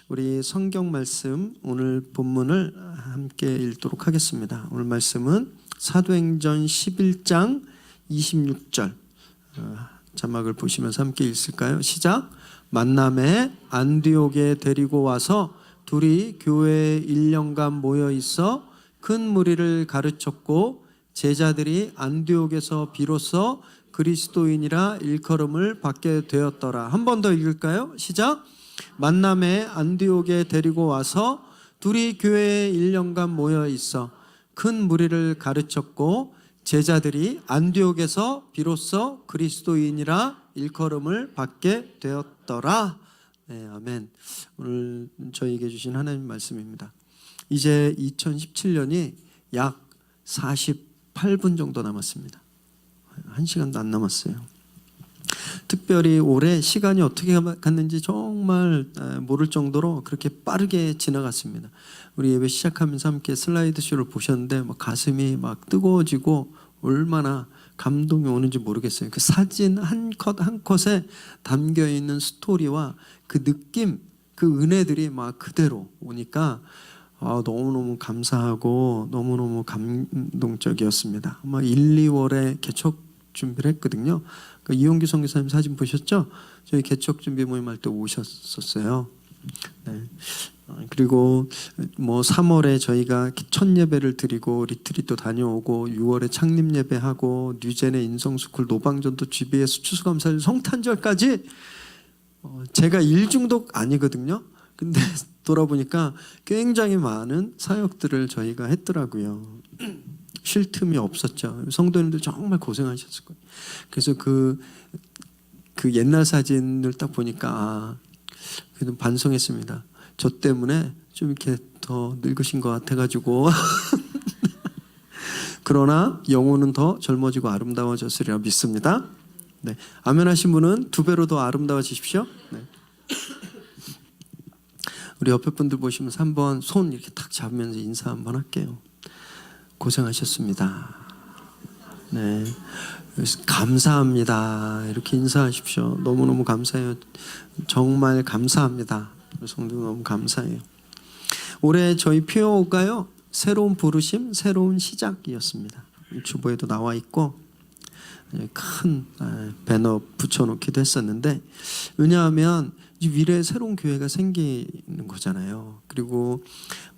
우리 성경 말씀 오늘 본문을 함께 읽도록 하겠습니다. 오늘 말씀은 사도행전 11장 26절 자막을 보시면서 함께 읽을까요? 시작. 만남에 안디옥에 데리고 와서 둘이 교회에 1년간 모여 있어 큰 무리를 가르쳤고 제자들이 안디옥에서 비로소 그리스도인이라 일컬음을 받게 되었더라. 한 번 더 읽을까요? 시작. 만남에 안디옥에 데리고 와서 둘이 교회에 1년간 모여 있어 큰 무리를 가르쳤고 제자들이 안디옥에서 비로소 그리스도인이라 일컬음을 받게 되었더라. 네, 아멘. 오늘 저희에게 주신 하나님 말씀입니다. 이제 2017년이 약 48분 정도 남았습니다. 1시간도 안 남았어요. 특별히 올해 시간이 어떻게 갔는지 정말 모를 정도로 그렇게 빠르게 지나갔습니다. 우리 예배 시작하면서 함께 슬라이드쇼를 보셨는데 가슴이 막 뜨거워지고 얼마나 감동이 오는지 모르겠어요. 그 사진 한 컷 한 컷에 담겨있는 스토리와 그 느낌, 그 은혜들이 막 그대로 오니까 너무너무 감사하고 너무너무 감동적이었습니다. 아마 1, 2월에 개척 준비를 했거든요. 이용규 선교사님 사진 보셨죠? 저희 개척 준비 모임할 때 오셨었어요. 네. 그리고 3월에 저희가 첫 예배를 드리고 리트릿도 다녀오고 6월에 창립 예배하고 뉴젠의 인성스쿨 노방전도 GBS 추수감사절 성탄절까지 제가 일중독 아니거든요. 근데 돌아보니까 굉장히 많은 사역들을 저희가 했더라고요. 쉴 틈이 없었죠. 성도님들 정말 고생하셨을 거예요. 그래서 그 옛날 사진을 딱 보니까 그래도 반성했습니다. 저 때문에 좀 이렇게 더 늙으신 것 같아가지고 그러나 영혼은 더 젊어지고 아름다워졌으리라 믿습니다. 네. 아멘 하신 분은 2배로 더 아름다워지십시오. 네. 우리 옆에 분들 보시면서 한번 손 이렇게 탁 잡으면서 인사 한번 할게요. 고생하셨습니다. 네, 감사합니다. 이렇게 인사하십시오. 너무너무 감사해요. 정말 감사합니다. 성도 너무 감사해요. 올해 저희 표어가요, 새로운 부르심, 새로운 시작이었습니다. 주보에도 나와 있고 큰 배너 붙여놓기도 했었는데, 왜냐하면 이 미래에 새로운 교회가 생기는 거잖아요. 그리고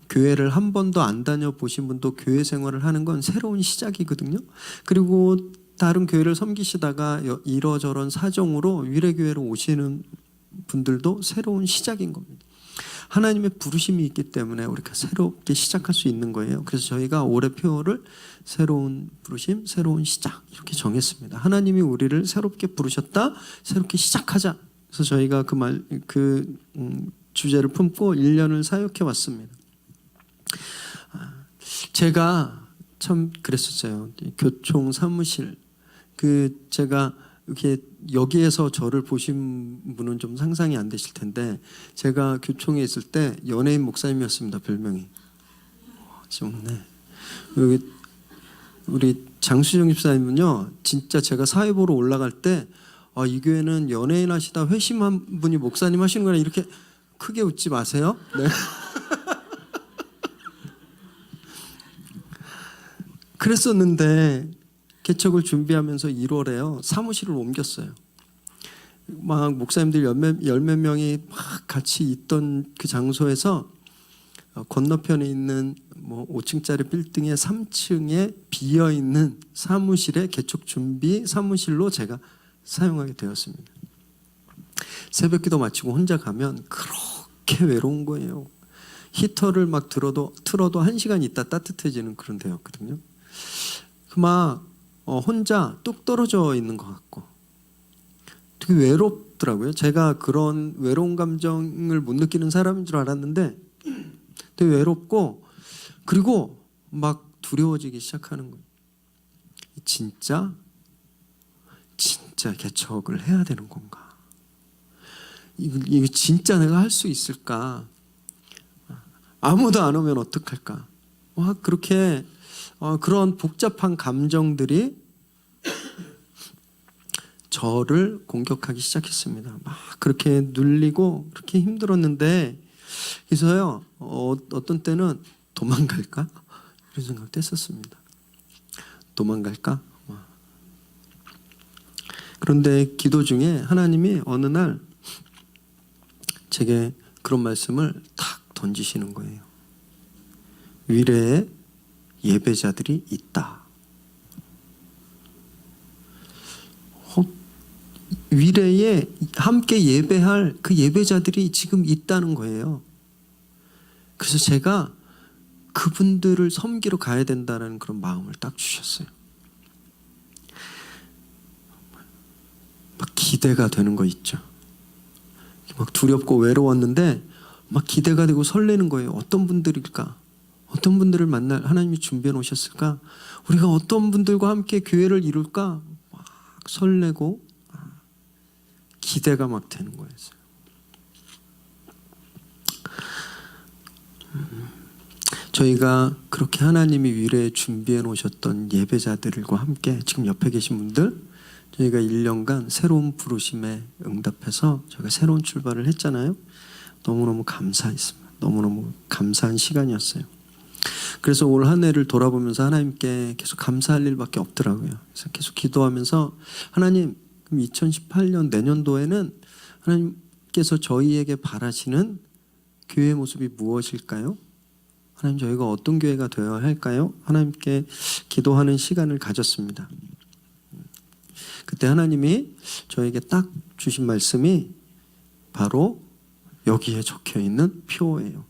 교회를 한 번도 안 다녀보신 분도 교회 생활을 하는 건 새로운 시작이거든요. 그리고 다른 교회를 섬기시다가 이러저런 사정으로 위례교회로 오시는 분들도 새로운 시작인 겁니다. 하나님의 부르심이 있기 때문에 우리가 새롭게 시작할 수 있는 거예요. 그래서 저희가 올해 표어를 새로운 부르심, 새로운 시작 이렇게 정했습니다. 하나님이 우리를 새롭게 부르셨다, 새롭게 시작하자. 그래서 저희가 그 주제를 품고 1년을 사역해 왔습니다. 제가 참 그랬었어요. 교총 사무실 제가 이렇게 여기에서 저를 보신 분은 좀 상상이 안 되실 텐데, 제가 교총에 있을 때 연예인 목사님이었습니다. 별명이. 네. 여기 우리 장수정 집사님은요, 진짜 제가 사회 보러 올라갈 때 이 교회는 연예인 하시다 회심한 분이 목사님 하시는 거나 이렇게 크게 웃지 마세요. 네. 그랬었는데 개척을 준비하면서 1월에요 사무실을 옮겼어요. 막 목사님들 열 몇 명이 막 같이 있던 그 장소에서 건너편에 있는 5층짜리 빌딩의 3층에 비어 있는 사무실에 개척 준비 사무실로 제가 사용하게 되었습니다. 새벽기도 마치고 혼자 가면 그렇게 외로운 거예요. 히터를 막 틀어도 1시간 있다 따뜻해지는 그런 데였거든요. 혼자 뚝 떨어져 있는 것 같고 되게 외롭더라고요. 제가 그런 외로운 감정을 못 느끼는 사람인 줄 알았는데 되게 외롭고, 그리고 막 두려워지기 시작하는 거예요. 진짜 개척을 해야 되는 건가? 이거 진짜 내가 할 수 있을까? 아무도 안 오면 어떡할까? 그렇게 그런 복잡한 감정들이 저를 공격하기 시작했습니다. 막 그렇게 눌리고 그렇게 힘들었는데, 그래서요 어떤 때는 도망갈까 이런 생각도 했었습니다. 도망갈까? 그런데 기도 중에 하나님이 어느 날 제게 그런 말씀을 탁 던지시는 거예요. 위례에 예배자들이 있다. 위례에 함께 예배할 그 예배자들이 지금 있다는 거예요. 그래서 제가 그분들을 섬기러 가야 된다는 그런 마음을 딱 주셨어요. 막 기대가 되는 거 있죠. 막 두렵고 외로웠는데 막 기대가 되고 설레는 거예요. 어떤 분들일까? 어떤 분들을 만날 하나님이 준비해 놓으셨을까? 우리가 어떤 분들과 함께 교회를 이룰까? 막 설레고 기대가 막 되는 거예요. 저희가 그렇게 하나님이 위례에 준비해 놓으셨던 예배자들과 함께 지금 옆에 계신 분들, 저희가 1년간 새로운 부르심에 응답해서 저희가 새로운 출발을 했잖아요. 너무너무 감사했습니다. 너무너무 감사한 시간이었어요. 그래서 올 한 해를 돌아보면서 하나님께 계속 감사할 일밖에 없더라고요. 그래서 계속 기도하면서 하나님, 그럼 2018년 내년도에는 하나님께서 저희에게 바라시는 교회의 모습이 무엇일까요? 하나님, 저희가 어떤 교회가 되어야 할까요? 하나님께 기도하는 시간을 가졌습니다. 그때 하나님이 저에게 딱 주신 말씀이 바로 여기에 적혀 있는 표예요.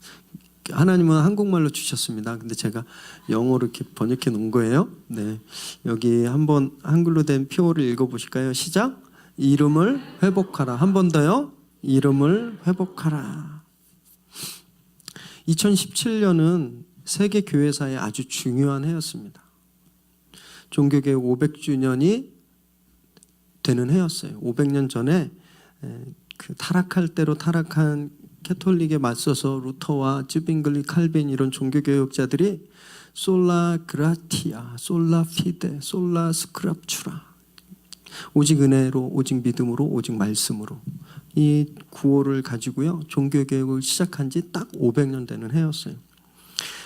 하나님은 한국말로 주셨습니다. 근데 제가 영어로 이렇게 번역해 놓은 거예요. 네, 여기 한번 한글로 된 표를 읽어보실까요? 시작. 이름을 회복하라. 한 번 더요. 이름을 회복하라. 2017년은 세계 교회사에 아주 중요한 해였습니다. 종교개혁 500주년이 되는 해였어요. 500년 전에 그 타락할 대로 타락한 캐톨릭에 맞서서 루터와 쯔빙글리, 칼빈 이런 종교개혁자들이 솔라 그라티아, 솔라 피데, 솔라 스크랍추라, 오직 은혜로, 오직 믿음으로, 오직 말씀으로, 이 구호를 가지고요 종교개혁을 시작한 지 딱 500년 되는 해였어요.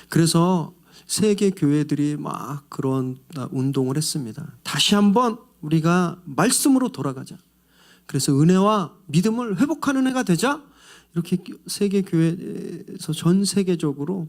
그래서 세계 교회들이 막 그런 운동을 했습니다. 다시 한번 우리가 말씀으로 돌아가자. 그래서 은혜와 믿음을 회복하는 해가 되자. 이렇게 세계 교회에서 전 세계적으로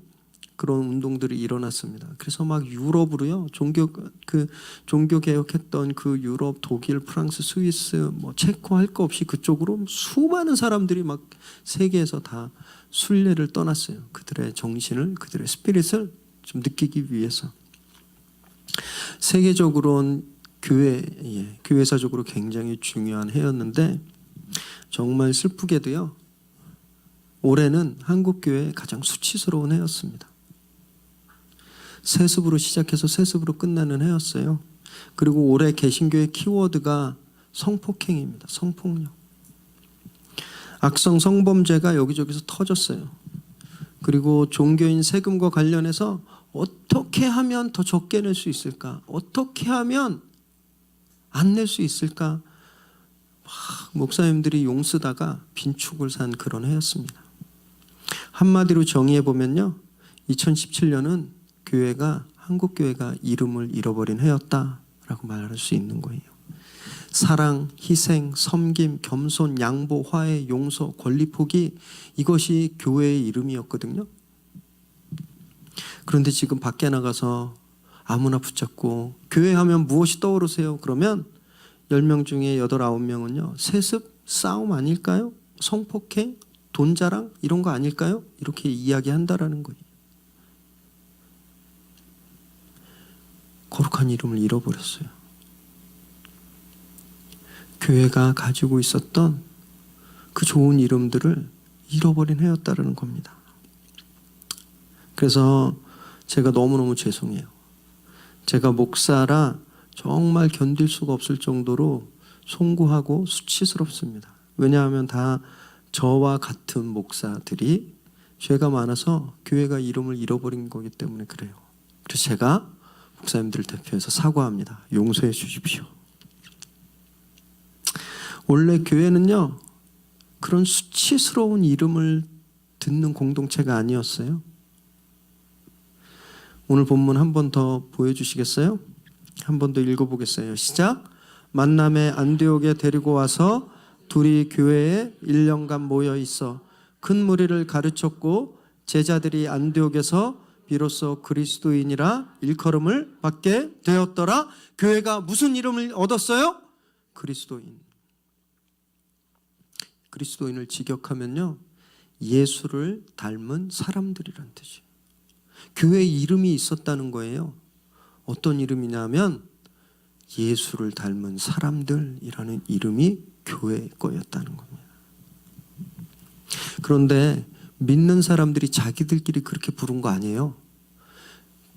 그런 운동들이 일어났습니다. 그래서 막 유럽으로요 종교 개혁했던 그 유럽, 독일, 프랑스, 스위스, 뭐 체코 할 거 없이 그쪽으로 수많은 사람들이 막 세계에서 다 순례를 떠났어요. 그들의 정신을, 그들의 스피릿을 좀 느끼기 위해서. 세계적으로는 교회사적으로 굉장히 중요한 해였는데, 정말 슬프게도요 올해는 한국교회의 가장 수치스러운 해였습니다. 세습으로 시작해서 세습으로 끝나는 해였어요. 그리고 올해 개신교의 키워드가 성폭행입니다. 성폭력. 악성 성범죄가 여기저기서 터졌어요. 그리고 종교인 세금과 관련해서 어떻게 하면 더 적게 낼 수 있을까? 어떻게 하면 안 낼 수 있을까? 목사님들이 용 쓰다가 빈축을 산 그런 해였습니다. 한마디로 정의해보면요 2017년은 한국교회가 이름을 잃어버린 해였다라고 말할 수 있는 거예요. 사랑, 희생, 섬김, 겸손, 양보, 화해, 용서, 권리 포기, 이것이 교회의 이름이었거든요. 그런데 지금 밖에 나가서 아무나 붙잡고 교회 하면 무엇이 떠오르세요? 그러면 10명 중에 8, 9명은요 세습, 싸움 아닐까요? 성폭행, 돈자랑 이런 거 아닐까요? 이렇게 이야기한다라는 거예요. 거룩한 이름을 잃어버렸어요. 교회가 가지고 있었던 그 좋은 이름들을 잃어버린 해였다라는 겁니다. 그래서 제가 너무너무 죄송해요. 제가 목사라 정말 견딜 수가 없을 정도로 송구하고 수치스럽습니다. 왜냐하면 다 저와 같은 목사들이 죄가 많아서 교회가 이름을 잃어버린 거기 때문에 그래요. 그래서 제가 목사님들을 대표해서 사과합니다. 용서해 주십시오. 원래 교회는요, 그런 수치스러운 이름을 듣는 공동체가 아니었어요. 오늘 본문 한 번 더 보여주시겠어요? 한 번 더 읽어보겠어요. 시작. 만남에 안디옥에 데리고 와서 둘이 교회에 1년간 모여 있어 큰 무리를 가르쳤고 제자들이 안디옥에서 비로소 그리스도인이라 일컬음을 받게 되었더라. 교회가 무슨 이름을 얻었어요? 그리스도인. 그리스도인을 직역하면요, 예수를 닮은 사람들이란 뜻이에요. 교회에 이름이 있었다는 거예요. 어떤 이름이냐면 예수를 닮은 사람들이라는 이름이 교회 거였다는 겁니다. 그런데 믿는 사람들이 자기들끼리 그렇게 부른 거 아니에요.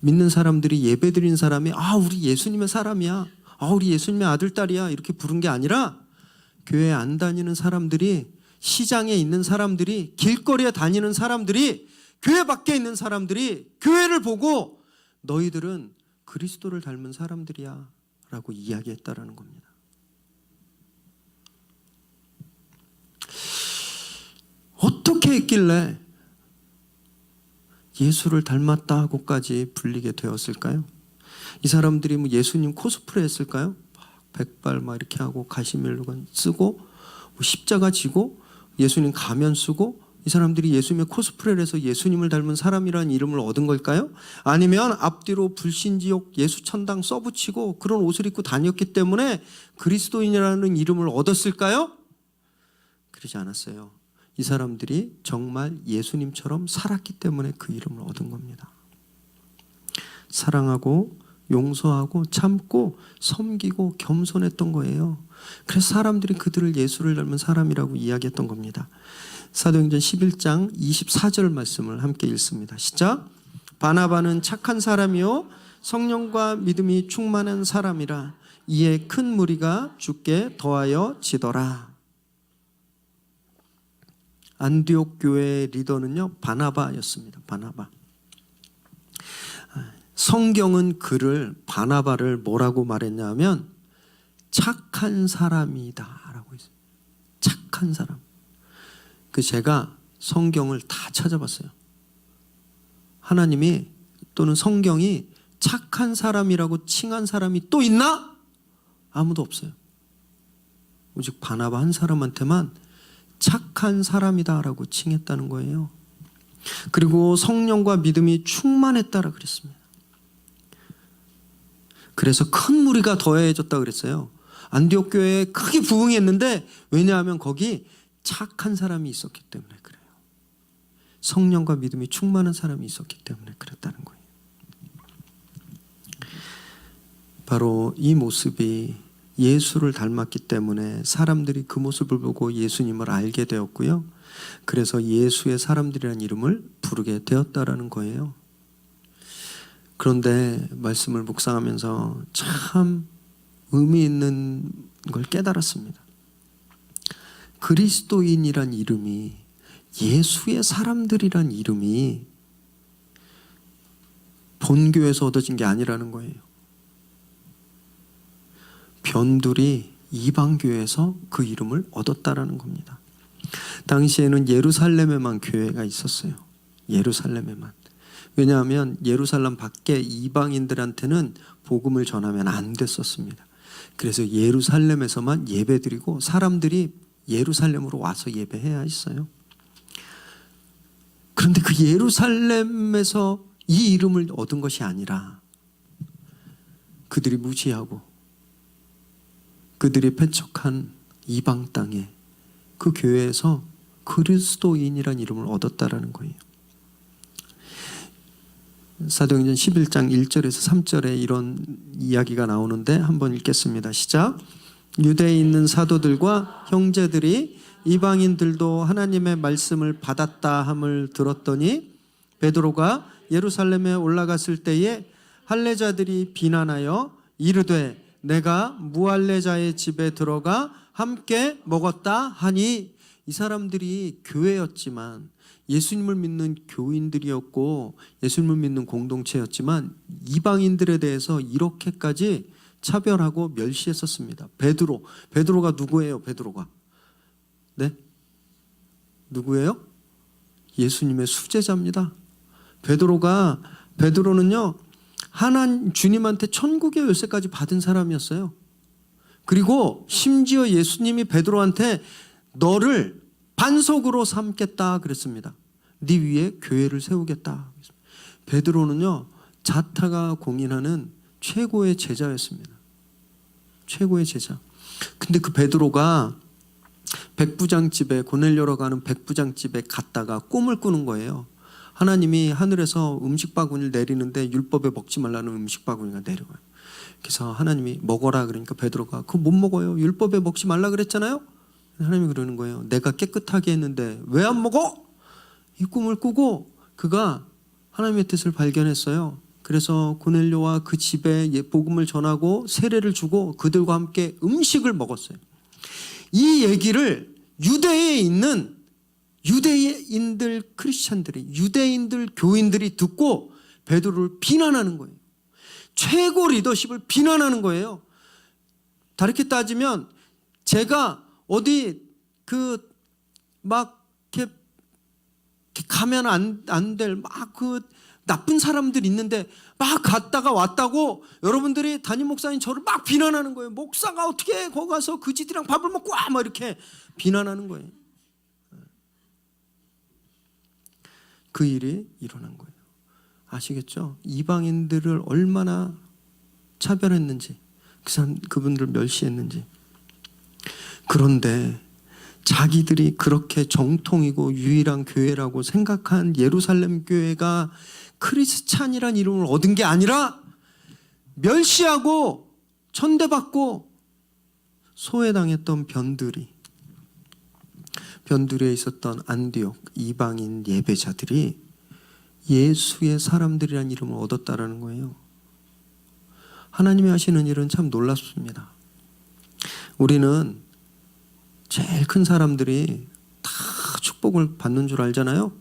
믿는 사람들이 예배드린 사람이 우리 예수님의 사람이야, 우리 예수님의 아들 딸이야 이렇게 부른 게 아니라 교회 안 다니는 사람들이, 시장에 있는 사람들이, 길거리에 다니는 사람들이, 교회 밖에 있는 사람들이 교회를 보고 너희들은 그리스도를 닮은 사람들이야 라고 이야기했다라는 겁니다. 어떻게 했길래 예수를 닮았다 하고까지 불리게 되었을까요? 이 사람들이 뭐 예수님 코스프레 했을까요? 백발 막 이렇게 하고 가시멜로건 쓰고 십자가 지고 예수님 가면 쓰고, 이 사람들이 예수님의 코스프레를 해서 예수님을 닮은 사람이라는 이름을 얻은 걸까요? 아니면 앞뒤로 불신지옥 예수천당 써붙이고 그런 옷을 입고 다녔기 때문에 그리스도인이라는 이름을 얻었을까요? 그러지 않았어요. 이 사람들이 정말 예수님처럼 살았기 때문에 그 이름을 얻은 겁니다. 사랑하고 용서하고 참고 섬기고 겸손했던 거예요. 그래서 사람들이 그들을 예수를 닮은 사람이라고 이야기했던 겁니다. 사도행전 11장 24절 말씀을 함께 읽습니다. 시작. 바나바는 착한 사람이요 성령과 믿음이 충만한 사람이라 이에 큰 무리가 주께 더하여 지더라. 안디옥 교회의 리더는요, 바나바였습니다. 바나바. 성경은 그를, 바나바를 뭐라고 말했냐면 착한 사람이다 라고 했어요. 착한 사람. 제가 성경을 다 찾아봤어요. 하나님이 또는 성경이 착한 사람이라고 칭한 사람이 또 있나? 아무도 없어요. 오직 바나바 한 사람한테만 착한 사람이다 라고 칭했다는 거예요. 그리고 성령과 믿음이 충만했다라 그랬습니다. 그래서 큰 무리가 더해졌다 그랬어요. 안디옥 교회에 크게 부흥했는데, 왜냐하면 거기 착한 사람이 있었기 때문에 그래요. 성령과 믿음이 충만한 사람이 있었기 때문에 그랬다는 거예요. 바로 이 모습이 예수를 닮았기 때문에 사람들이 그 모습을 보고 예수님을 알게 되었고요. 그래서 예수의 사람들이라는 이름을 부르게 되었다라는 거예요. 그런데 말씀을 묵상하면서 참 의미 있는 걸 깨달았습니다. 그리스도인이란 이름이, 예수의 사람들이란 이름이 본교에서 얻어진 게 아니라는 거예요. 변두리 이방교회에서 그 이름을 얻었다라는 겁니다. 당시에는 예루살렘에만 교회가 있었어요. 예루살렘에만. 왜냐하면 예루살렘 밖에 이방인들한테는 복음을 전하면 안 됐었습니다. 그래서 예루살렘에서만 예배드리고 사람들이 예루살렘으로 와서 예배해야 했어요. 그런데 그 예루살렘에서 이 이름을 얻은 것이 아니라 그들이 무지하고 그들이 배척한 이방 땅에 그 교회에서 그리스도인이라는 이름을 얻었다라는 거예요. 사도행전 11장 1절에서 3절에 이런 이야기가 나오는데 한번 읽겠습니다. 시작. 유대에 있는 사도들과 형제들이 이방인들도 하나님의 말씀을 받았다 함을 들었더니 베드로가 예루살렘에 올라갔을 때에 할례자들이 비난하여 이르되 내가 무할례자의 집에 들어가 함께 먹었다 하니, 이 사람들이 교회였지만 예수님을 믿는 교인들이었고 예수님을 믿는 공동체였지만 이방인들에 대해서 이렇게까지 차별하고 멸시했었습니다. 베드로가 누구예요? 베드로가 네? 누구예요? 예수님의 수제자입니다. 베드로는요 주님한테 천국의 열쇠까지 받은 사람이었어요. 그리고 심지어 예수님이 베드로한테 너를 반석으로 삼겠다 그랬습니다. 네 위에 교회를 세우겠다. 베드로는요 자타가 공인하는 최고의 제자였습니다. 최고의 제자. 근데 그 베드로가 백부장집에, 고넬료라고 하는 백부장집에 갔다가 꿈을 꾸는 거예요. 하나님이 하늘에서 음식바구니를 내리는데 율법에 먹지 말라는 음식바구니가 내려와요. 그래서 하나님이 먹어라 그러니까 베드로가 그거 못 먹어요. 율법에 먹지 말라 그랬잖아요. 하나님이 그러는 거예요. 내가 깨끗하게 했는데 왜 안 먹어? 이 꿈을 꾸고 그가 하나님의 뜻을 발견했어요. 그래서 고넬료와 그 집에 복음을 전하고 세례를 주고 그들과 함께 음식을 먹었어요. 이 얘기를 유대에 있는 유대인들 크리스찬들이, 유대인들 교인들이 듣고 베드로를 비난하는 거예요. 최고 리더십을 비난하는 거예요. 다르게 따지면 제가 어디 막 이렇게 가면 안 될 막 나쁜 사람들 있는데 막 갔다가 왔다고 여러분들이 담임 목사님 저를 막 비난하는 거예요. 목사가 어떻게 거기 가서 그지들이랑 밥을 먹고 와 막 이렇게 비난하는 거예요. 그 일이 일어난 거예요. 아시겠죠? 이방인들을 얼마나 차별했는지, 그분들을 멸시했는지. 그런데 자기들이 그렇게 정통이고 유일한 교회라고 생각한 예루살렘 교회가 크리스찬이란 이름을 얻은 게 아니라 멸시하고 천대받고 소외당했던 변두리에 있었던 안디옥 이방인 예배자들이 예수의 사람들이란 이름을 얻었다라는 거예요. 하나님이 하시는 일은 참 놀랍습니다. 우리는 제일 큰 사람들이 다 축복을 받는 줄 알잖아요.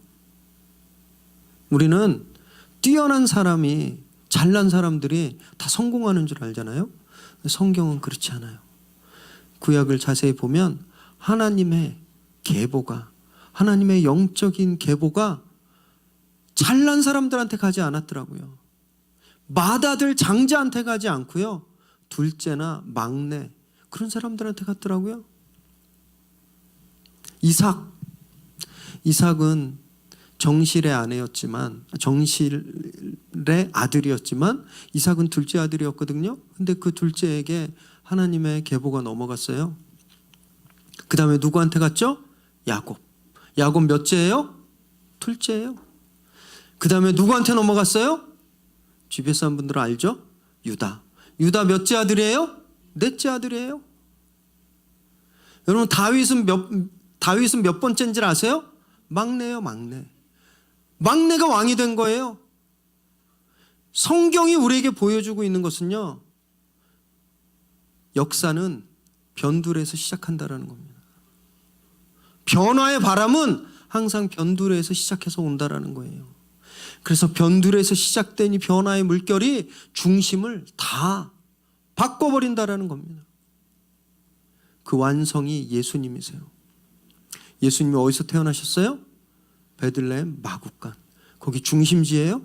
우리는 뛰어난 사람이, 잘난 사람들이 다 성공하는 줄 알잖아요. 성경은 그렇지 않아요. 구약을 자세히 보면 하나님의 계보가, 하나님의 영적인 계보가 잘난 사람들한테 가지 않았더라고요. 맏아들 장자한테 가지 않고요. 둘째나 막내 그런 사람들한테 갔더라고요. 이삭은 정실의 아들이었지만 이삭은 둘째 아들이었거든요. 근데 그 둘째에게 하나님의 계보가 넘어갔어요. 그 다음에 누구한테 갔죠? 야곱 몇째예요? 둘째예요. 그 다음에 누구한테 넘어갔어요? 주변 사람분들 알죠? 유다 몇째 아들이에요? 넷째 아들이에요. 여러분 다윗은 몇 번째인 줄 아세요? 막내예요. 막내가 왕이 된 거예요. 성경이 우리에게 보여주고 있는 것은요, 역사는 변두리에서 시작한다라는 겁니다. 변화의 바람은 항상 변두리에서 시작해서 온다라는 거예요. 그래서 변두리에서 시작된 이 변화의 물결이 중심을 다 바꿔버린다라는 겁니다. 그 완성이 예수님이세요. 예수님이 어디서 태어나셨어요? 베들레헴 마구간. 거기 중심지예요?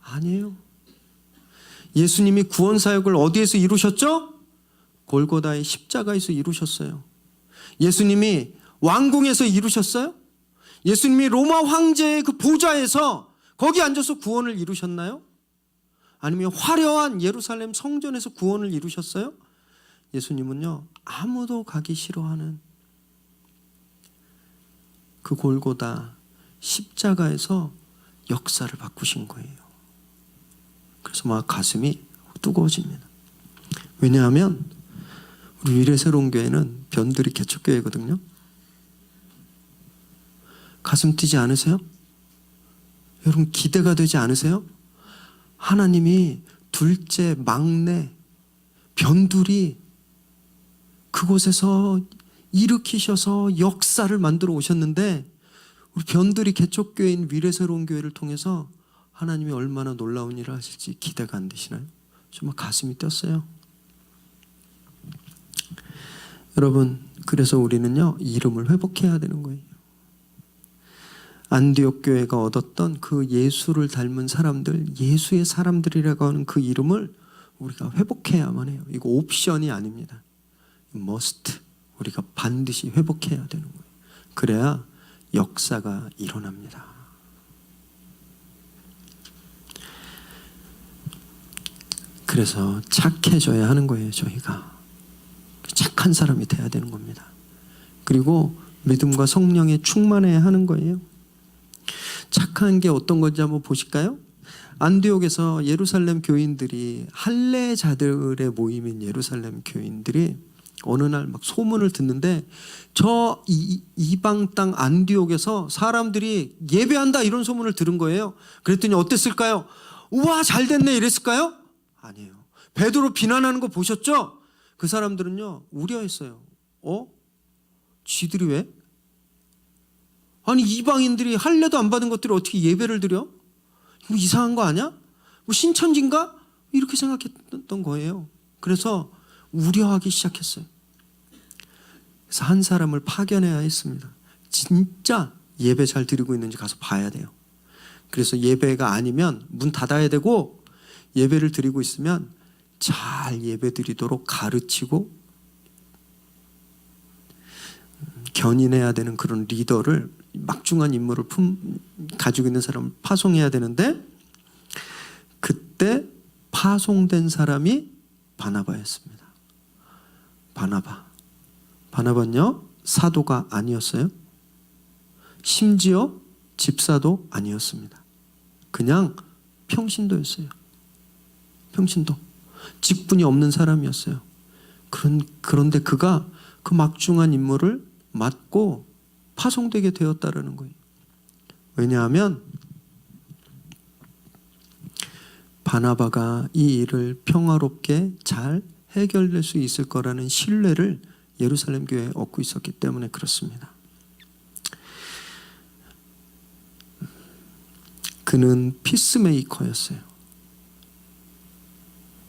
아니에요. 예수님이 구원사역을 어디에서 이루셨죠? 골고다의 십자가에서 이루셨어요. 예수님이 왕궁에서 이루셨어요? 예수님이 로마 황제의 그 보좌에서 거기 앉아서 구원을 이루셨나요? 아니면 화려한 예루살렘 성전에서 구원을 이루셨어요? 예수님은요, 아무도 가기 싫어하는 그 골고다 십자가에서 역사를 바꾸신 거예요. 그래서 막 가슴이 뜨거워집니다. 왜냐하면 우리 위례새로운 교회는 변두리 개척교회거든요. 가슴 뛰지 않으세요? 여러분 기대가 되지 않으세요? 하나님이 둘째, 막내, 변두리 그곳에서 일으키셔서 역사를 만들어 오셨는데 우리 변두리 개척교회인 위례새로운 교회를 통해서 하나님이 얼마나 놀라운 일을 하실지 기대가 안 되시나요? 정말 가슴이 뛰었어요. 여러분, 그래서 우리는요, 이름을 회복해야 되는 거예요. 안디옥 교회가 얻었던 그 예수를 닮은 사람들, 예수의 사람들이라고 하는 그 이름을 우리가 회복해야만 해요. 이거 옵션이 아닙니다. must. 우리가 반드시 회복해야 되는 거예요. 그래야 역사가 일어납니다. 그래서 착해져야 하는 거예요. 저희가 착한 사람이 돼야 되는 겁니다. 그리고 믿음과 성령에 충만해야 하는 거예요. 착한 게 어떤 건지 한번 보실까요? 안디옥에서 예루살렘 교인들이, 할례자들의 모임인 예루살렘 교인들이 어느 날 막 소문을 듣는데, 저 이방 땅 안디옥에서 사람들이 예배한다 이런 소문을 들은 거예요. 그랬더니 어땠을까요? 우와, 잘 됐네 이랬을까요? 아니에요. 베드로 비난하는 거 보셨죠? 그 사람들은요, 우려했어요. 쥐들이 왜? 아니, 이방인들이 할례도 안 받은 것들이 어떻게 예배를 드려? 뭐 이상한 거 아니야? 뭐 신천지인가? 이렇게 생각했던 거예요. 그래서 우려하기 시작했어요. 그래서 한 사람을 파견해야 했습니다. 진짜 예배 잘 드리고 있는지 가서 봐야 돼요. 그래서 예배가 아니면 문 닫아야 되고, 예배를 드리고 있으면 잘 예배 드리도록 가르치고 견인해야 되는 그런 리더를, 막중한 임무를 가지고 있는 사람을 파송해야 되는데, 그때 파송된 사람이 바나바였습니다. 바나바는요, 사도가 아니었어요. 심지어 집사도 아니었습니다. 그냥 평신도였어요. 평신도. 직분이 없는 사람이었어요. 그런데 그가 그 막중한 임무를 맡고 파송되게 되었다라는 거예요. 왜냐하면 바나바가 이 일을 평화롭게 잘 해결될 수 있을 거라는 신뢰를 예루살렘 교회에 얻고 있었기 때문에 그렇습니다. 그는 피스메이커였어요.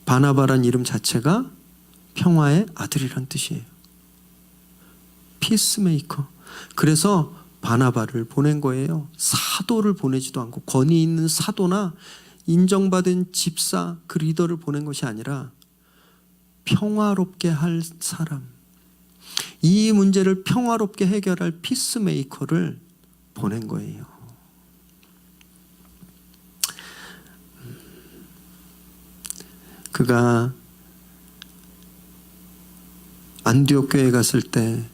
바나바란 이름 자체가 평화의 아들이란 뜻이에요. 피스메이커. 그래서 바나바를 보낸 거예요. 사도를 보내지도 않고, 권위 있는 사도나 인정받은 집사, 그 리더를 보낸 것이 아니라 평화롭게 할 사람, 이 문제를 평화롭게 해결할 피스메이커를 보낸 거예요. 그가 안디옥 교회에 갔을 때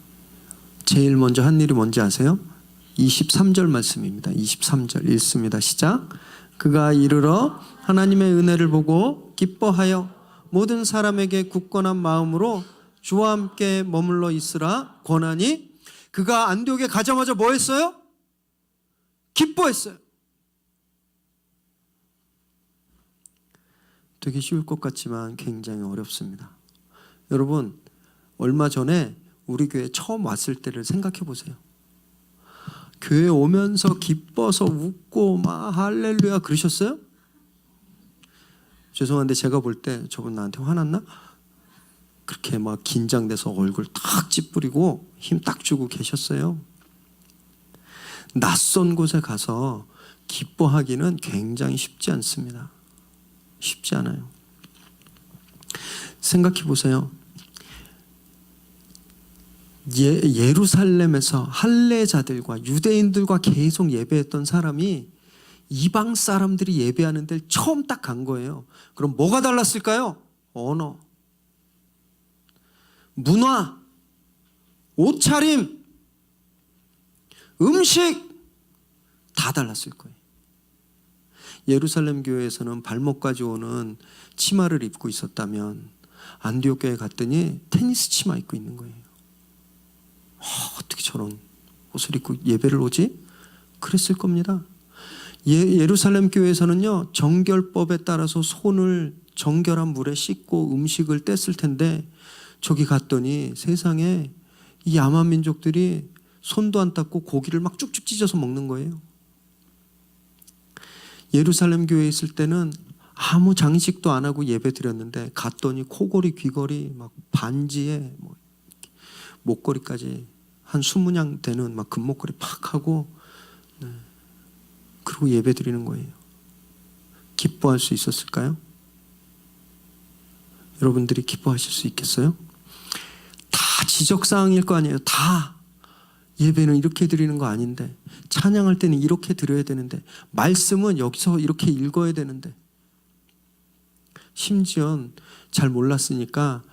제일 먼저 한 일이 뭔지 아세요? 23절 말씀입니다. 23절 읽습니다. 시작. 그가 이르러 하나님의 은혜를 보고 기뻐하여 모든 사람에게 굳건한 마음으로 주와 함께 머물러 있으라 권하니, 그가 안디옥에 가자마자 뭐 했어요? 기뻐했어요. 되게 쉬울 것 같지만 굉장히 어렵습니다. 여러분, 얼마 전에 우리 교회 처음 왔을 때를 생각해 보세요. 교회 오면서 기뻐서 웃고 막 할렐루야 그러셨어요? 죄송한데 제가 볼 때 저분 나한테 화났나? 그렇게 막 긴장돼서 얼굴 탁 찌푸리고 힘 딱 주고 계셨어요. 낯선 곳에 가서 기뻐하기는 굉장히 쉽지 않습니다. 쉽지 않아요. 생각해 보세요. 예루살렘에서 할례자들과 유대인들과 계속 예배했던 사람이 이방 사람들이 예배하는 데를 처음 딱 간 거예요. 그럼 뭐가 달랐을까요? 언어, 문화, 옷차림, 음식 다 달랐을 거예요. 예루살렘 교회에서는 발목까지 오는 치마를 입고 있었다면 안디옥 교회 갔더니 테니스 치마 입고 있는 거예요. 어떻게 저런 옷을 입고 예배를 오지? 그랬을 겁니다. 예루살렘 교회에서는요, 정결법에 따라서 손을 정결한 물에 씻고 음식을 뗐을 텐데, 저기 갔더니 세상에 이 야만 민족들이 손도 안 닦고 고기를 막 쭉쭉 찢어서 먹는 거예요. 예루살렘 교회에 있을 때는 아무 장식도 안 하고 예배 드렸는데, 갔더니 코걸이, 귀걸이, 막 반지에 목걸이까지 한 20냥 되는 막 금목걸이 팍 하고, 그리고 예배 드리는 거예요. 기뻐할 수 있었을까요? 여러분들이 기뻐하실 수 있겠어요? 다 지적사항일 거 아니에요. 다 예배는 이렇게 드리는 거 아닌데, 찬양할 때는 이렇게 드려야 되는데, 말씀은 여기서 이렇게 읽어야 되는데, 심지어 잘 몰랐으니까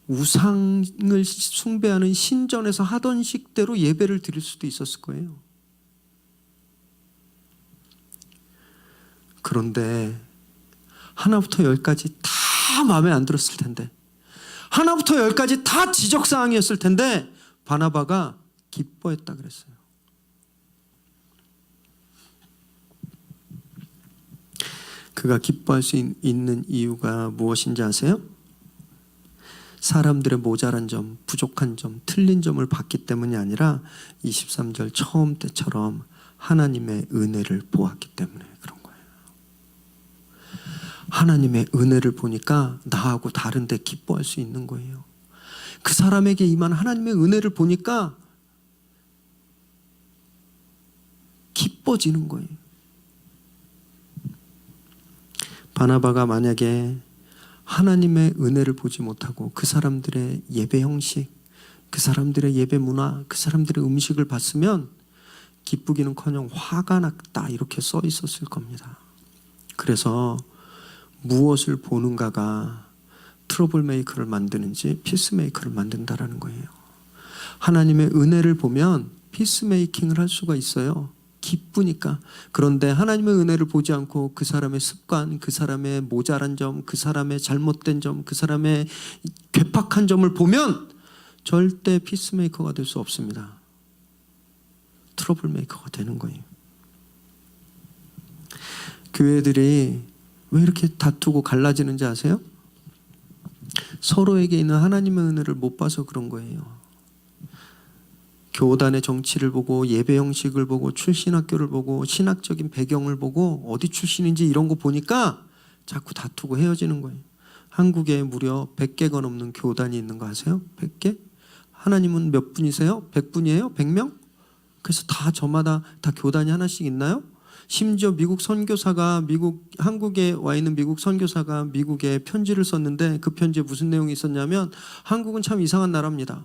우상을 숭배하는 신전에서 하던 식대로 예배를 드릴 수도 있었을 거예요. 그런데 하나부터 열까지 다 마음에 안 들었을 텐데, 하나부터 열까지 다 지적사항이었을 텐데 바나바가 기뻐했다 그랬어요. 그가 기뻐할 수 있는 이유가 무엇인지 아세요? 사람들의 모자란 점, 부족한 점, 틀린 점을 봤기 때문이 아니라 23절 처음 때처럼 하나님의 은혜를 보았기 때문에 그런 거예요. 하나님의 은혜를 보니까 나하고 다른데 기뻐할 수 있는 거예요. 그 사람에게 임한 하나님의 은혜를 보니까 기뻐지는 거예요. 바나바가 만약에 하나님의 은혜를 보지 못하고 그 사람들의 예배 형식, 그 사람들의 예배 문화, 그 사람들의 음식을 봤으면 기쁘기는커녕 화가 났다 이렇게 써 있었을 겁니다. 그래서 무엇을 보는가가 트러블 메이커를 만드는지 피스 메이커를 만든다라는 거예요. 하나님의 은혜를 보면 피스 메이킹을 할 수가 있어요. 기쁘니까. 그런데 하나님의 은혜를 보지 않고 그 사람의 습관, 그 사람의 모자란 점, 그 사람의 잘못된 점, 그 사람의 괴팍한 점을 보면 절대 피스메이커가 될 수 없습니다. 트러블 메이커가 되는 거예요. 교회들이 왜 이렇게 다투고 갈라지는지 아세요? 서로에게 있는 하나님의 은혜를 못 봐서 그런 거예요. 교단의 정치를 보고 예배 형식을 보고 출신 학교를 보고 신학적인 배경을 보고 어디 출신인지 이런 거 보니까 자꾸 다투고 헤어지는 거예요. 한국에 무려 100개가 넘는 교단이 있는 거 아세요? 100개? 하나님은 몇 분이세요? 100분이에요? 100명? 그래서 다 저마다 다 교단이 하나씩 있나요? 심지어 미국 선교사가 한국에 와 있는 미국 선교사가 미국에 편지를 썼는데 그 편지에 무슨 내용이 있었냐면 한국은 참 이상한 나라입니다.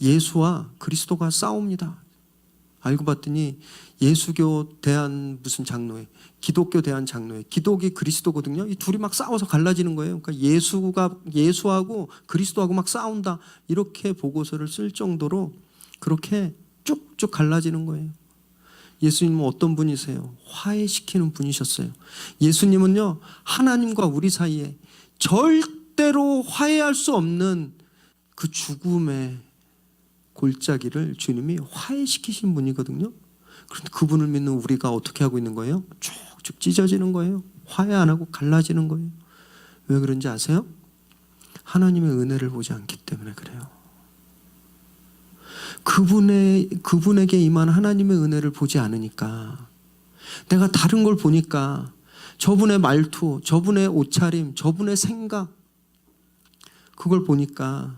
예수와 그리스도가 싸웁니다. 알고 봤더니 예수교 대한 무슨 장로회, 기독교 대한 장로회, 기독이 그리스도거든요. 이 둘이 막 싸워서 갈라지는 거예요. 그러니까 예수하고 그리스도하고 막 싸운다. 이렇게 보고서를 쓸 정도로 그렇게 쭉쭉 갈라지는 거예요. 예수님은 어떤 분이세요? 화해시키는 분이셨어요. 예수님은요, 하나님과 우리 사이에 절대로 화해할 수 없는 그 죽음의 골짜기를 주님이 화해시키신 분이거든요. 그런데 그분을 믿는 우리가 어떻게 하고 있는 거예요? 쭉쭉 찢어지는 거예요. 화해 안 하고 갈라지는 거예요. 왜 그런지 아세요? 하나님의 은혜를 보지 않기 때문에 그래요. 그분에게 임한 하나님의 은혜를 보지 않으니까, 내가 다른 걸 보니까 저분의 말투, 저분의 옷차림, 저분의 생각, 그걸 보니까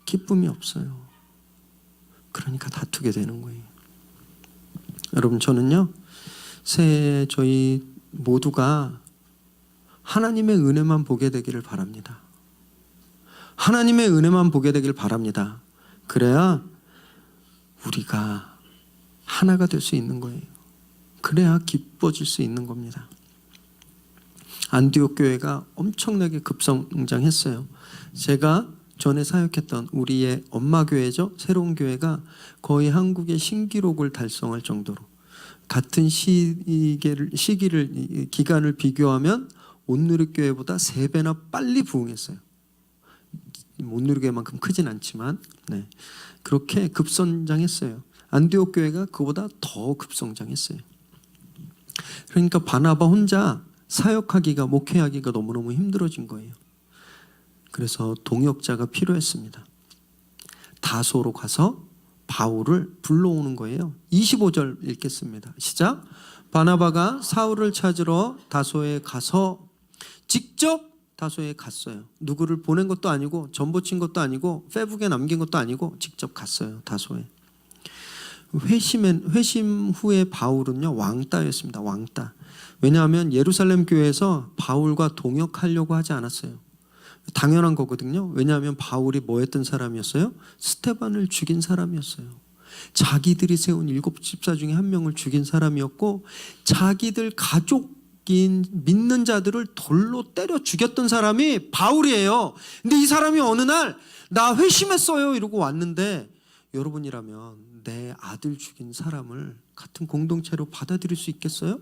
기쁨이 없어요. 그러니까 다투게 되는 거예요. 여러분, 저는요, 새해 저희 모두가 하나님의 은혜만 보게 되기를 바랍니다. 하나님의 은혜만 보게 되길 바랍니다. 그래야 우리가 하나가 될 수 있는 거예요. 그래야 기뻐질 수 있는 겁니다. 안디옥 교회가 엄청나게 급성장했어요. 제가 전에 사역했던 우리의 엄마 교회죠. 새로운 교회가 거의 한국의 신기록을 달성할 정도로, 같은 기간을 비교하면 온누리교회보다 3배나 빨리 부흥했어요. 온누리교회만큼 크진 않지만 그렇게 급성장했어요. 안디옥 교회가 그보다 더 급성장했어요. 그러니까 바나바 혼자 사역하기가, 목회하기가 너무너무 힘들어진 거예요. 그래서 동역자가 필요했습니다. 다소로 가서 바울을 불러오는 거예요. 25절 읽겠습니다. 시작. 바나바가 사울을 찾으러 다소에 가서 직접 다소에 갔어요. 누구를 보낸 것도 아니고 전보친 것도 아니고 페북에 남긴 것도 아니고 직접 갔어요. 다소에. 회심 후에 바울은요 왕따였습니다. 왕따. 왜냐하면 예루살렘 교회에서 바울과 동역하려고 하지 않았어요. 당연한 거거든요. 왜냐하면 바울이 뭐 했던 사람이었어요? 스테반을 죽인 사람이었어요. 자기들이 세운 7집사 중에 한 명을 죽인 사람이었고 자기들 가족인 믿는 자들을 돌로 때려 죽였던 사람이 바울이에요. 근데 이 사람이 어느 날 나 회심했어요 이러고 왔는데, 여러분이라면 내 아들 죽인 사람을 같은 공동체로 받아들일 수 있겠어요?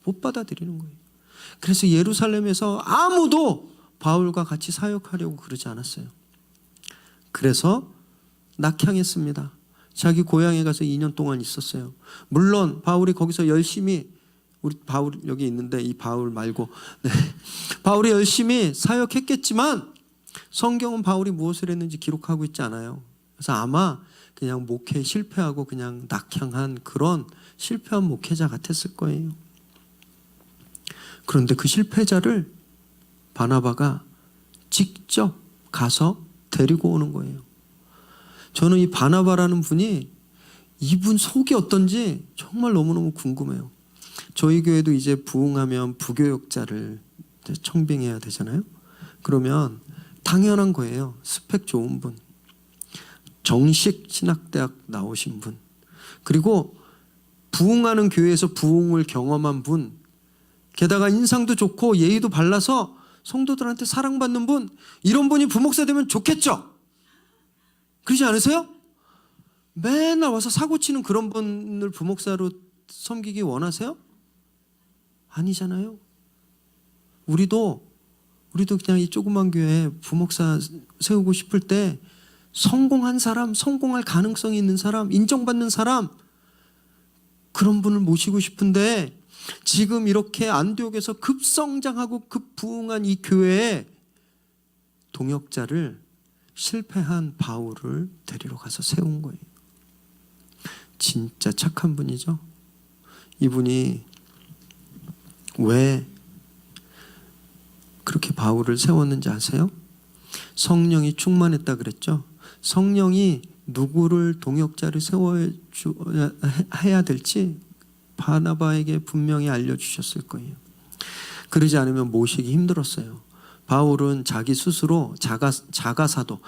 못 받아들이는 거예요. 그래서 예루살렘에서 아무도 바울과 같이 사역하려고 그러지 않았어요. 그래서 낙향했습니다. 자기 고향에 가서 2년 동안 있었어요. 물론 바울이 거기서 열심히, 우리 바울 여기 있는데 이 바울 말고 바울이 열심히 사역했겠지만 성경은 바울이 무엇을 했는지 기록하고 있지 않아요. 그래서 아마 그냥 목회에 실패하고 그냥 낙향한 그런 실패한 목회자 같았을 거예요. 그런데 그 실패자를 바나바가 직접 가서 데리고 오는 거예요. 저는 이 바나바라는 분이 이분 속이 어떤지 정말 너무너무 궁금해요. 저희 교회도 이제 부흥하면 부교역자를 청빙해야 되잖아요. 그러면 당연한 거예요. 스펙 좋은 분, 정식 신학대학 나오신 분, 그리고 부흥하는 교회에서 부흥을 경험한 분, 게다가 인상도 좋고 예의도 발라서 성도들한테 사랑받는 분, 이런 분이 부목사 되면 좋겠죠? 그러지 않으세요? 맨날 와서 사고치는 그런 분을 부목사로 섬기기 원하세요? 아니잖아요. 우리도 그냥 이 조그만 교회에 부목사 세우고 싶을 때 성공한 사람, 성공할 가능성이 있는 사람, 인정받는 사람, 그런 분을 모시고 싶은데 지금 이렇게 안디옥에서 급성장하고 급부흥한 이 교회에 동역자를 실패한 바울을 데리러 가서 세운 거예요. 진짜 착한 분이죠. 이분이 왜 그렇게 바울을 세웠는지 아세요? 성령이 충만했다 그랬죠. 성령이 누구를 동역자를 세워야 될지 바나바에게 분명히 알려주셨을 거예요. 그러지 않으면 모시기 힘들었어요. 바울은 자기 스스로 자가사도,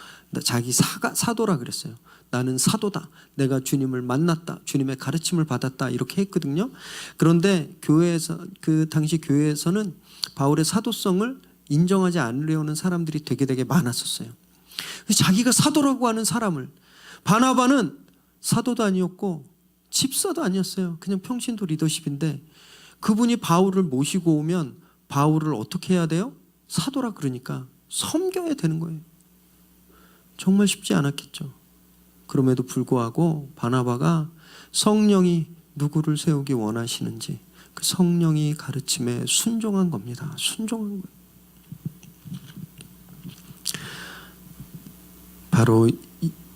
자기 사도라 그랬어요. 나는 사도다. 내가 주님을 만났다. 주님의 가르침을 받았다. 이렇게 했거든요. 그런데 교회에서, 그 당시 교회에서는 바울의 사도성을 인정하지 않으려는 사람들이 되게 많았었어요. 자기가 사도라고 하는 사람을, 바나바는 사도도 아니었고 집사도 아니었어요. 그냥 평신도 리더십인데 그분이 바울을 모시고 오면 바울을 어떻게 해야 돼요? 사도라 그러니까 섬겨야 되는 거예요. 정말 쉽지 않았겠죠. 그럼에도 불구하고 바나바가 성령이 누구를 세우기 원하시는지 그 성령이 가르침에 순종한 겁니다. 순종한 거예요. 바로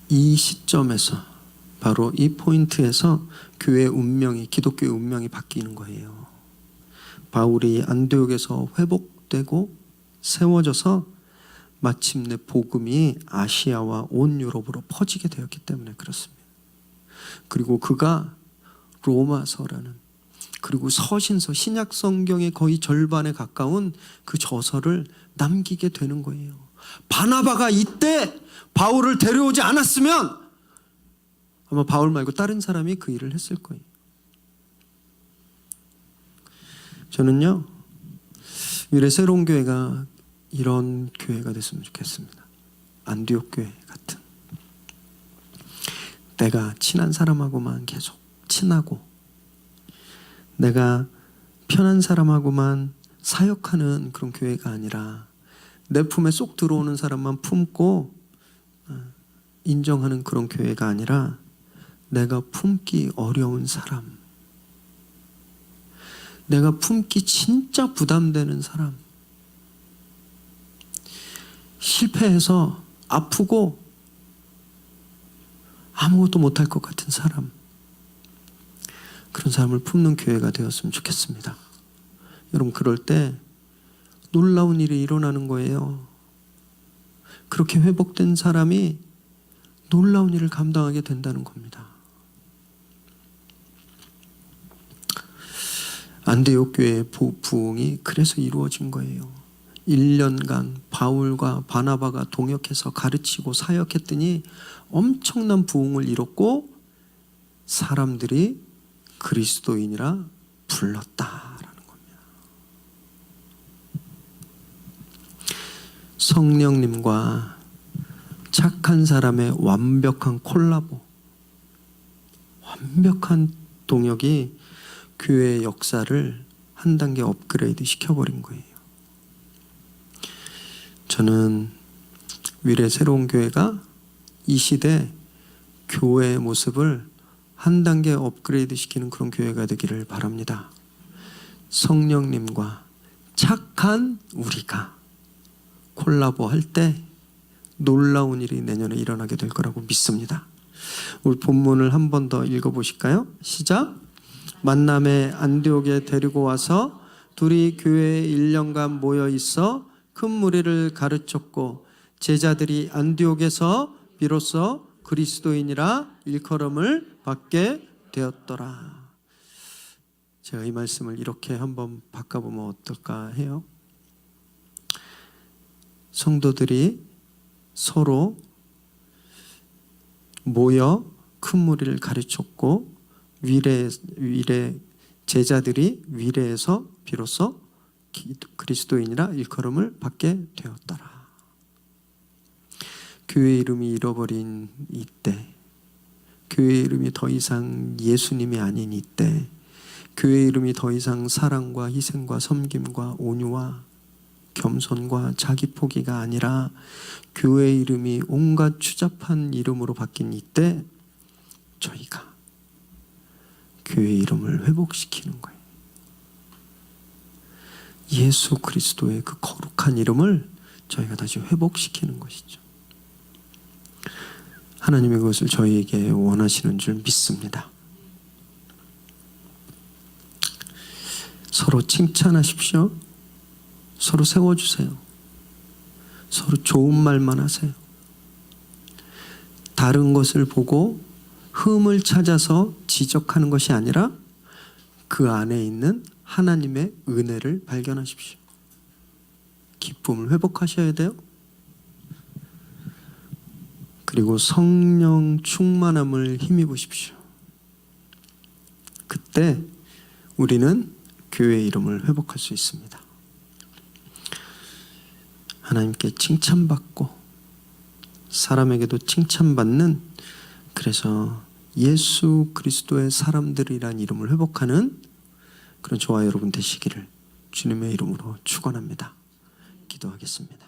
이 시점에서, 바로 이 포인트에서 교회 운명이, 기독교의 운명이 바뀌는 거예요. 바울이 안디옥에서 회복되고 세워져서 마침내 복음이 아시아와 온 유럽으로 퍼지게 되었기 때문에 그렇습니다. 그리고 그가 로마서라는, 그리고 서신서, 신약 성경의 거의 절반에 가까운 그 저서를 남기게 되는 거예요. 바나바가 이때 바울을 데려오지 않았으면 아마 바울 말고 다른 사람이 그 일을 했을 거예요. 저는요, 미래 새로운 교회가 이런 교회가 됐으면 좋겠습니다. 안디옥 교회 같은. 내가 친한 사람하고만 계속 친하고, 내가 편한 사람하고만 사역하는 그런 교회가 아니라 내 품에 쏙 들어오는 사람만 품고 인정하는 그런 교회가 아니라 내가 품기 어려운 사람, 내가 품기 진짜 부담되는 사람, 실패해서 아프고 아무것도 못할 것 같은 사람, 그런 사람을 품는 교회가 되었으면 좋겠습니다. 여러분, 그럴 때 놀라운 일이 일어나는 거예요. 그렇게 회복된 사람이 놀라운 일을 감당하게 된다는 겁니다. 안디옥 교회의 부흥이 그래서 이루어진 거예요. 1년간 바울과 바나바가 동역해서 가르치고 사역했더니 엄청난 부흥을 이뤘고 사람들이 그리스도인이라 불렀다라는 겁니다. 성령님과 착한 사람의 완벽한 콜라보, 완벽한 동역이 교회의 역사를 한 단계 업그레이드 시켜버린 거예요. 저는 위례 새로운 교회가 이 시대 교회의 모습을 한 단계 업그레이드 시키는 그런 교회가 되기를 바랍니다. 성령님과 착한 우리가 콜라보할 때 놀라운 일이 내년에 일어나게 될 거라고 믿습니다. 우리 본문을 한 번 더 읽어보실까요? 시작. 만남에 안디옥에 데리고 와서 둘이 교회에 1년간 모여 있어 큰 무리를 가르쳤고 제자들이 안디옥에서 비로소 그리스도인이라 일컬음을 받게 되었더라. 제가 이 말씀을 이렇게 한번 바꿔보면 어떨까 해요. 성도들이 서로 모여 큰 무리를 가르쳤고 위례 제자들이 위례에서 비로소 그리스도인이라 일컬음을 받게 되었더라. 교회 이름이 잃어버린 이때, 교회 이름이 더 이상 예수님이 아닌 이때, 교회 이름이 더 이상 사랑과 희생과 섬김과 온유와 겸손과 자기 포기가 아니라 교회 이름이 온갖 추잡한 이름으로 바뀐 이때 저희가 교회 이름을 회복시키는 거예요. 예수 그리스도의 그 거룩한 이름을 저희가 다시 회복시키는 것이죠. 하나님이 그것을 저희에게 원하시는 줄 믿습니다. 서로 칭찬하십시오. 서로 세워주세요. 서로 좋은 말만 하세요. 다른 것을 보고 흠을 찾아서 지적하는 것이 아니라 그 안에 있는 하나님의 은혜를 발견하십시오. 기쁨을 회복하셔야 돼요. 그리고 성령 충만함을 힘입으십시오. 그때 우리는 교회의 이름을 회복할 수 있습니다. 하나님께 칭찬받고 사람에게도 칭찬받는, 그래서 예수 그리스도의 사람들이란 이름을 회복하는 그런 저와 여러분 되시기를 주님의 이름으로 축원합니다. 기도하겠습니다.